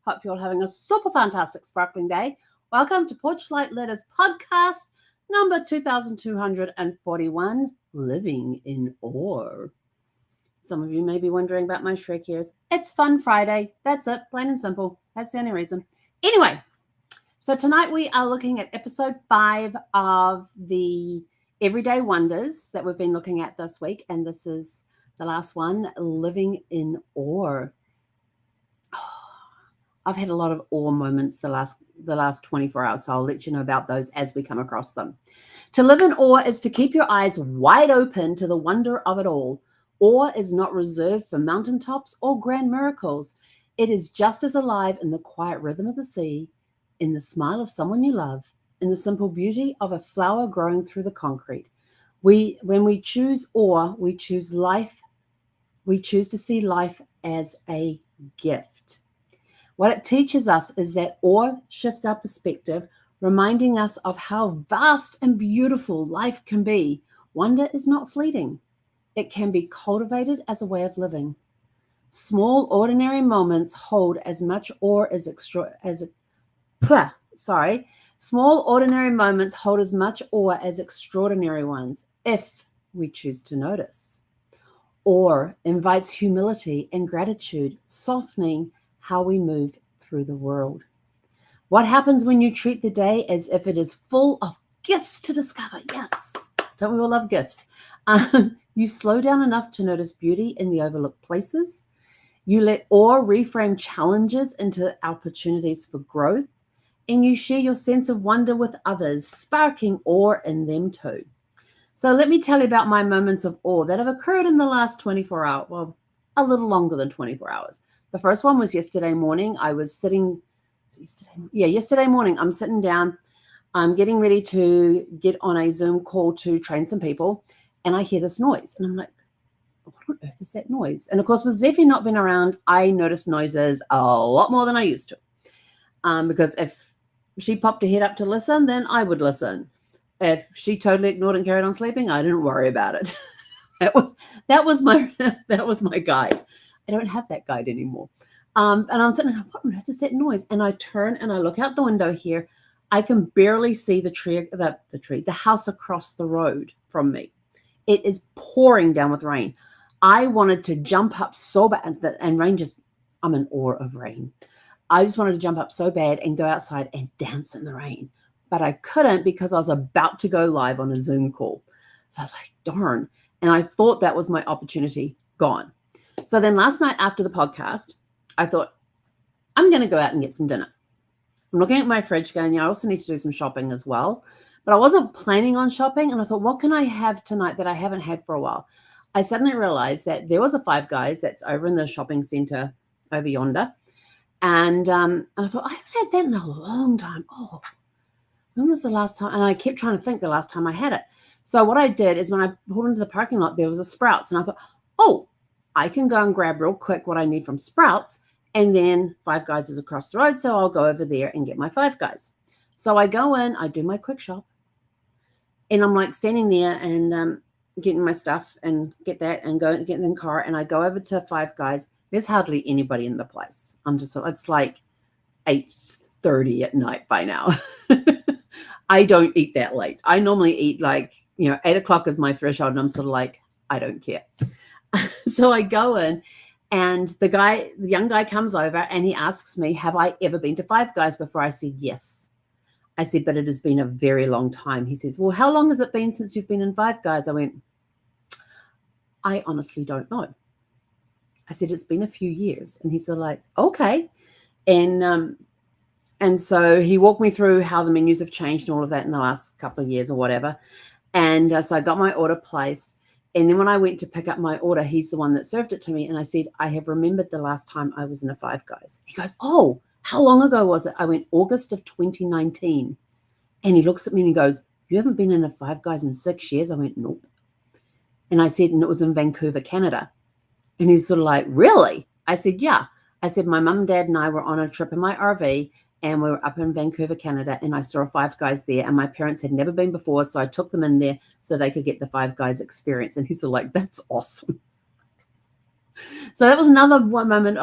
Hope you're all having a super fantastic sparkling day. Welcome to Porchlight Letters podcast number 2241, Living in Awe. Some of you may be wondering about my Shrek ears. It's Fun Friday. That's it, plain and simple. That's the only reason. Anyway, so tonight we are looking at episode 5 of the Everyday Wonders that we've been looking at this week, and this is the last one, Living in Awe. I've had a lot of awe moments the last 24 hours, so I'll let you know about those as we come across them. To live in awe is to keep your eyes wide open to the wonder of it all. Awe is not reserved for mountaintops or grand miracles. It is just as alive in the quiet rhythm of the sea, in the smile of someone you love, in the simple beauty of a flower growing through the concrete. When we choose awe, we choose life. We choose to see life as a gift. What it teaches us is that awe shifts our perspective, reminding us of how vast and beautiful life can be. Wonder is not fleeting. It can be cultivated as a way of living. Small, ordinary moments hold as much awe Small, ordinary moments hold as much awe as extraordinary ones, if we choose to notice. Awe invites humility and gratitude, softening how we move through the world. What happens when you treat the day as if it is full of gifts to discover? Yes, don't we all love gifts? You slow down enough to notice beauty in the overlooked places. You let awe reframe challenges into opportunities for growth, and you share your sense of wonder with others, sparking awe in them too. So let me tell you about my moments of awe that have occurred in the last 24 hours, well, a little longer than 24 hours. The first one was yesterday morning. Yesterday morning, I'm sitting down. I'm getting ready to get on a Zoom call to train some people, and I hear this noise. And I'm like, what on earth is that noise? And of course, with Zeffie not being around, I notice noises a lot more than I used to. Because if she popped her head up to listen, then I would listen. If she totally ignored and carried on sleeping, I didn't worry about it. that was my guide. I don't have that guide anymore. And I'm sitting there, what on earth is that noise? And I turn and I look out the window here. I can barely see the house across the road from me. It is pouring down with rain. I wanted to jump up so bad, and rain I'm in awe of rain. I just wanted to jump up so bad and go outside and dance in the rain. But I couldn't because I was about to go live on a Zoom call. So I was like, darn. And I thought that was my opportunity gone. So then last night after the podcast, I thought, I'm going to go out and get some dinner. I'm looking at my fridge going, I also need to do some shopping as well. But I wasn't planning on shopping. And I thought, what can I have tonight that I haven't had for a while? I suddenly realized that there was a Five Guys that's over in the shopping center over yonder. And I thought, I haven't had that in a long time. Oh, when was the last time? And I kept trying to think the last time I had it. So what I did is when I pulled into the parking lot, there was a Sprouts. And I thought, oh, I can go and grab real quick what I need from Sprouts. And then Five Guys is across the road. So I'll go over there and get my Five Guys. So I go in, I do my quick shop. And I'm like standing there and getting my stuff and get that and go and get in the car. And I go over to Five Guys. There's hardly anybody in the place. It's like 8:30 at night by now. I don't eat that late. I normally eat 8 o'clock is my threshold. And I'm sort of like, I don't care. So I go in and the young guy comes over and he asks me, have I ever been to Five Guys before? I said, yes. I said, but it has been a very long time. He says, well, how long has it been since you've been in Five Guys? I went, I honestly don't know. I said, it's been a few years. And he's sort of like, okay. And so he walked me through how the menus have changed and all of that in the last couple of years or whatever. And so I got my order placed. And then when I went to pick up my order, he's the one that served it to me. And I said, I have remembered the last time I was in a Five Guys. He goes, oh, how long ago was it? I went August of 2019. And he looks at me and he goes, you haven't been in a Five Guys in 6 years? I went, nope. And I said, and it was in Vancouver, Canada. And he's sort of like, really? I said, yeah. I said, my mum, dad, and I were on a trip in my RV, and we were up in Vancouver, Canada, and I saw a Five Guys there, and my parents had never been before, so I took them in there so they could get the Five Guys experience. And he's sort of like, that's awesome. So that was another moment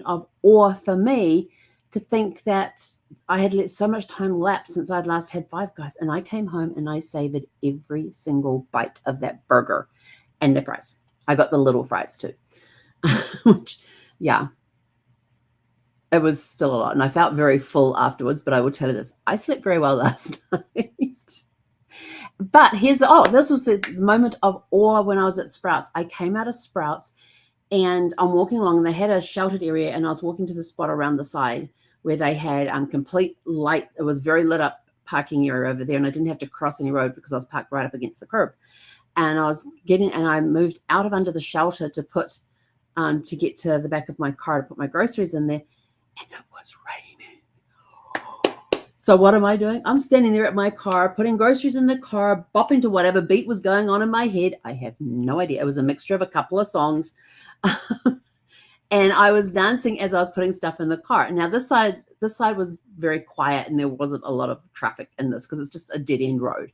of awe for me, to think that I had let so much time lapse since I'd last had Five Guys, and I came home and I savored every single bite of that burger and the fries. I got the little fries too, which, yeah, it was still a lot. And I felt very full afterwards, but I will tell you this, I slept very well last night. But this was the moment of awe when I was at Sprouts. I came out of Sprouts and I'm walking along, and they had a sheltered area, and I was walking to the spot around the side where they had complete light. It was very lit up parking area over there, and I didn't have to cross any road because I was parked right up against the curb. And I moved out of under the shelter to get to the back of my car to put my groceries in there, and it was raining. So what am I doing? I'm standing there at my car, putting groceries in the car, bopping to whatever beat was going on in my head. I have no idea. It was a mixture of a couple of songs. And I was dancing as I was putting stuff in the car. Now this side was very quiet, and there wasn't a lot of traffic in this because it's just a dead end road.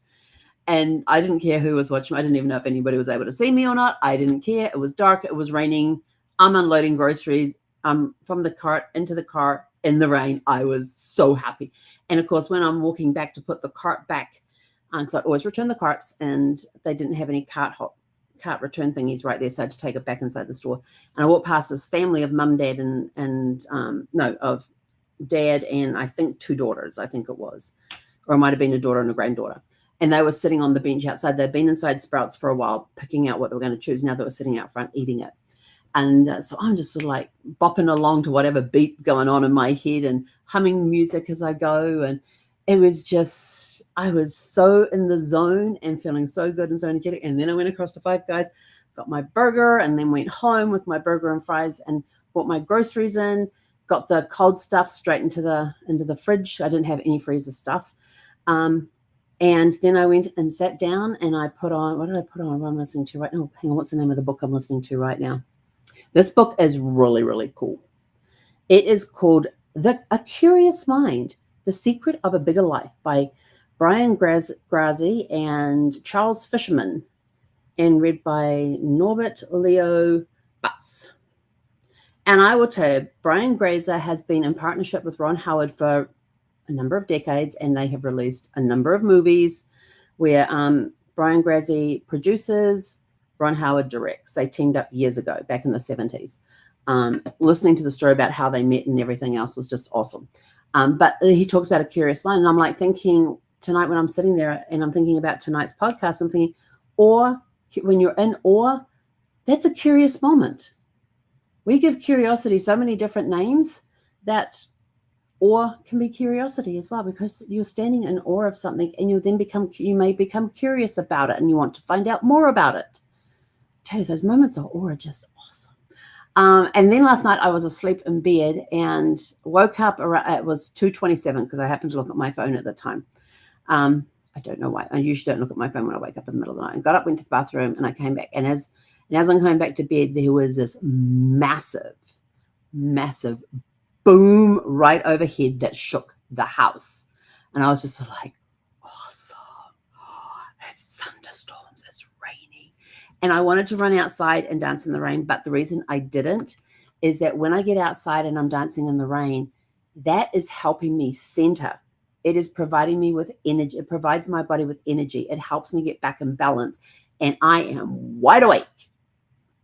And I didn't care who was watching. I didn't even know if anybody was able to see me or not. I didn't care. It was dark. It was raining. I'm unloading groceries from the cart into the car in the rain. I was so happy. And of course, when I'm walking back to put the cart back, because I always return the carts, and they didn't have any cart return thingies right there, so I had to take it back inside the store. And I walked past this family of mum, dad, of dad and I think 2 daughters, I think it was, or it might have been a daughter and a granddaughter. And they were sitting on the bench outside. They'd been inside Sprouts for a while, picking out what they were going to choose. Now they were sitting out front eating it. And so I'm just sort of like bopping along to whatever beat going on in my head and humming music as I go. And it was just, I was so in the zone and feeling so good and so energetic. And then I went across to Five Guys, got my burger, and then went home with my burger and fries and bought my groceries in, got the cold stuff straight into the fridge. I didn't have any freezer stuff. And then I went and sat down, and I put on, what did I put on? What I'm listening to right now? Hang on, what's the name of the book I'm listening to right now? This book is really, really cool. It is called A Curious Mind, The Secret of a Bigger Life by Brian Grazi and Charles Fisherman, and read by Norbert Leo Butts. And I will tell you, Brian Grazer has been in partnership with Ron Howard for a number of decades, and they have released a number of movies where Brian Grazi produces, Ron Howard directs. They teamed up years ago, back in the 70s. Listening to the story about how they met and everything else was just awesome. But he talks about a curious mind, and I'm like thinking tonight when I'm sitting there and I'm thinking about tonight's podcast, I'm thinking, when you're in awe, that's a curious moment. We give curiosity so many different names that awe can be curiosity as well, because you're standing in awe of something, and you may become curious about it, and you want to find out more about it. I tell you, those moments of awe are just awesome. And then last night I was asleep in bed and woke up around, it was 2:27 because I happened to look at my phone at the time. I don't know why. I usually don't look at my phone when I wake up in the middle of the night. I got up, went to the bathroom, and I came back. And as I'm coming back to bed, there was this massive boom right overhead that shook the house. And I was just like, awesome. It's thunderstorms, it's raining. And I wanted to run outside and dance in the rain. But the reason I didn't is that when I get outside and I'm dancing in the rain, that is helping me center. It is providing me with energy. It provides my body with energy. It helps me get back in balance. And I am wide awake.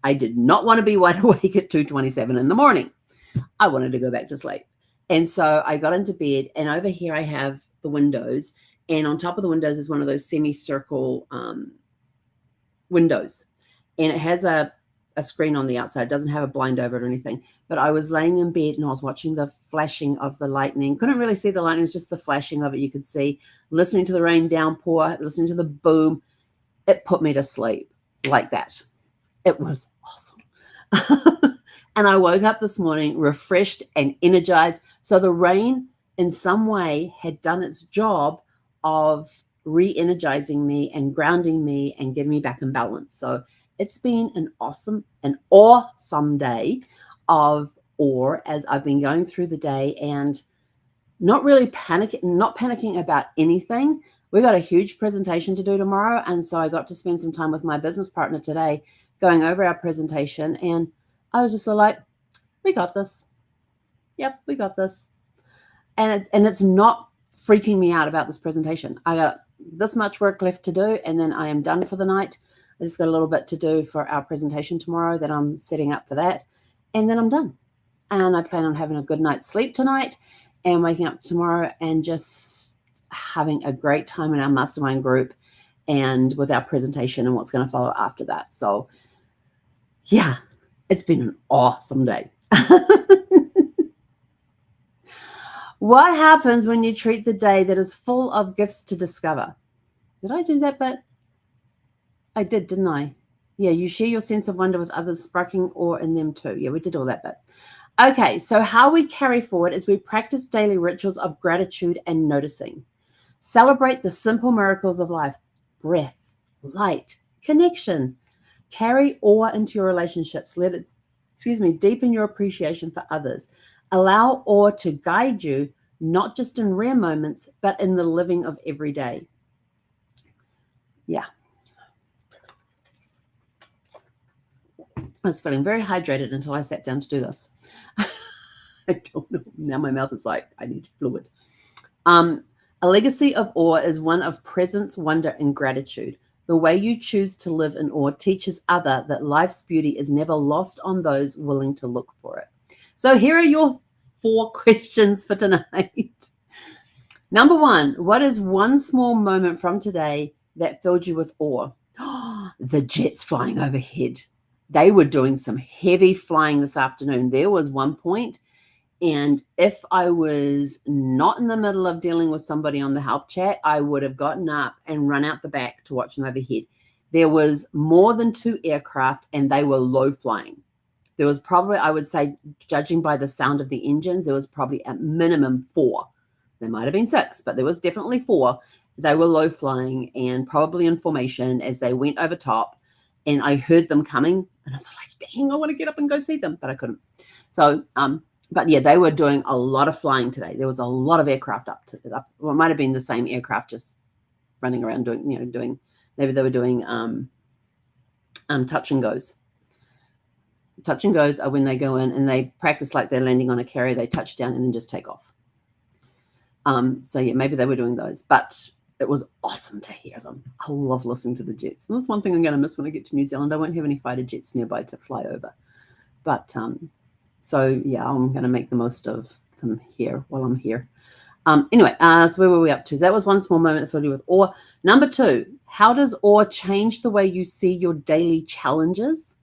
I did not want to be wide awake at 2:27 in the morning. I wanted to go back to sleep. And so I got into bed, and over here I have the windows, and on top of the windows is one of those semicircle windows. And it has a screen on the outside. It doesn't have a blind over it or anything. But I was laying in bed and I was watching the flashing of the lightning. Couldn't really see the lightning. It was just the flashing of it. You could see, listening to the rain downpour, listening to the boom. It put me to sleep like that. It was awesome. And I woke up this morning refreshed and energized. So the rain in some way had done its job of re-energizing me and grounding me and getting me back in balance. So it's been an awesome day of awe as I've been going through the day and not panicking about anything. We got a huge presentation to do tomorrow. And so I got to spend some time with my business partner today going over our presentation, and I was just like, we got this. Yep, we got this. And it's not freaking me out about this presentation. I got this much work left to do, and then I am done for the night. I just got a little bit to do for our presentation tomorrow that I'm setting up for that, and then I'm done. And I plan on having a good night's sleep tonight and waking up tomorrow and just having a great time in our mastermind group and with our presentation and what's going to follow after that. So yeah, it's been an awesome day. What happens when you treat the day that is full of gifts to discover? Did I do that bit? I did, didn't I? Yeah, you share your sense of wonder with others, sparking awe in them too. Yeah, we did all that bit. Okay, so how we carry forward is we practice daily rituals of gratitude and noticing. Celebrate the simple miracles of life: breath, light, connection. Carry awe into your relationships. Let it, deepen your appreciation for others. Allow awe to guide you, not just in rare moments, but in the living of every day. Yeah. I was feeling very hydrated until I sat down to do this. I don't know. Now my mouth is like, I need fluid. A legacy of awe is one of presence, wonder, and gratitude. The way you choose to live in awe teaches others that life's beauty is never lost on those willing to look for it. So here are your 4 questions for tonight. Number 1, what is one small moment from today that filled you with awe? The jets flying overhead. They were doing some heavy flying this afternoon. There was one point, and if I was not in the middle of dealing with somebody on the help chat, I would have gotten up and run out the back to watch them overhead. There was more than 2 aircraft, and they were low flying. There was probably, I would say, judging by the sound of the engines, there was probably at minimum 4. There might have been 6, but there was definitely 4. They were low flying and probably in formation as they went over top. And I heard them coming, and I was like, dang, I want to get up and go see them, but I couldn't. So, but yeah, they were doing a lot of flying today. There was a lot of aircraft up. Well, it might have been the same aircraft just running around doing, maybe they were doing touch and goes. Touch and goes are when they go in and they practice like they're landing on a carrier, they touch down and then just take off. So yeah, maybe they were doing those, but it was awesome to hear them. I love listening to the jets. And that's one thing I'm going to miss when I get to New Zealand. I won't have any fighter jets nearby to fly over. But so yeah, I'm going to make the most of them here while I'm here. Anyway, so where were we up to? That was one small moment that filled you with awe. Number 2, how does awe change the way you see your daily challenges?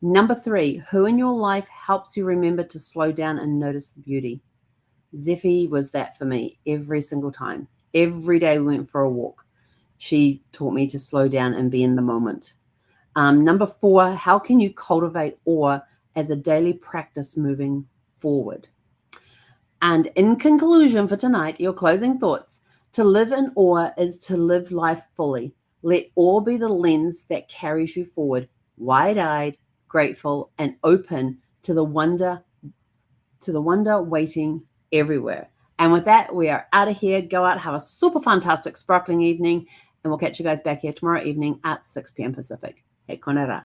Number 3, who in your life helps you remember to slow down and notice the beauty? Zeffie was that for me every single time. Every day we went for a walk. She taught me to slow down and be in the moment. Number 4, how can you cultivate awe as a daily practice moving forward? And in conclusion for tonight, your closing thoughts: to live in awe is to live life fully. Let awe be the lens that carries you forward, wide-eyed, grateful, and open to the wonder waiting everywhere. And with that, we are out of here. Go out, have a super fantastic, sparkling evening, and we'll catch you guys back here tomorrow evening at 6 p.m. Pacific. He konera.